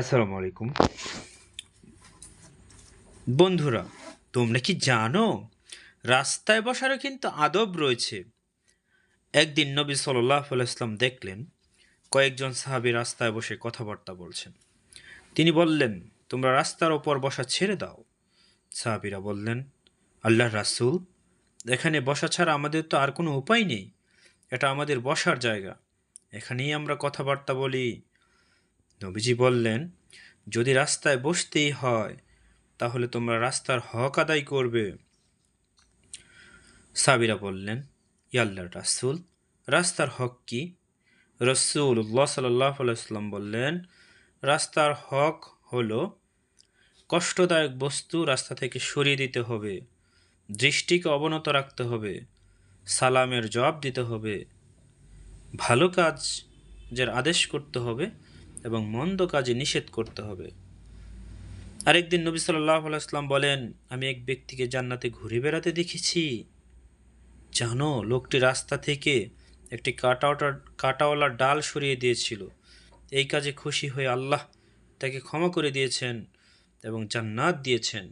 আসসালামু আলাইকুম বন্ধুরা, তোমরা কি জানো রাস্তায় বসারও কিন্তু আদব রয়েছে। একদিন নবী সাল্লাল্লাহু আলাইহি ওয়াসাল্লাম দেখলেন কয়েকজন সাহাবী রাস্তায় বসে কথাবার্তা বলছেন। তিনি বললেন, তোমরা রাস্তার ওপর বসা ছেড়ে দাও। সাহাবীরা বললেন, আল্লাহর রাসূল, এখানে বসা ছাড়া আমাদের তো আর কোনো উপায় নেই। এটা আমাদের বসার জায়গা, এখানেই আমরা কথাবার্তা বলি। নবীজি বললেন, যদি রাস্তায় বসতেই হয় তাহলে তোমরা রাস্তার হক আদায় করবে। সাবিরা বললেন, ইয়া আল্লাহর রাসূল, রাস্তার হক কি? রাসূলুল্লাহ সাল্লাল্লাহু আলাইহি ওয়াসাল্লাম বললেন, রাস্তার হক হলো কষ্টদায়ক বস্তু রাস্তা থেকে সরিয়ে দিতে হবে, দৃষ্টিকে অবনত রাখতে হবে, সালামের জবাব দিতে হবে, ভালো কাজের আদেশ করতে হবে এবং মন্দ কাজে নিষেধ করতে হবে। আরেকদিন নবী সাল্লাল্লাহু আলাইহি ওয়াসাল্লাম বলেন, আমি এক ব্যক্তিকে জান্নাতে ঘুরে বেড়াতে দেখেছি। জানো, লোকটি রাস্তা থেকে একটি কাঁটাওয়ালা ডাল সরিয়ে দিয়েছিল। এই কাজে খুশি হয়ে আল্লাহ তাকে ক্ষমা করে দিয়েছেন এবং জান্নাত দিয়েছেন।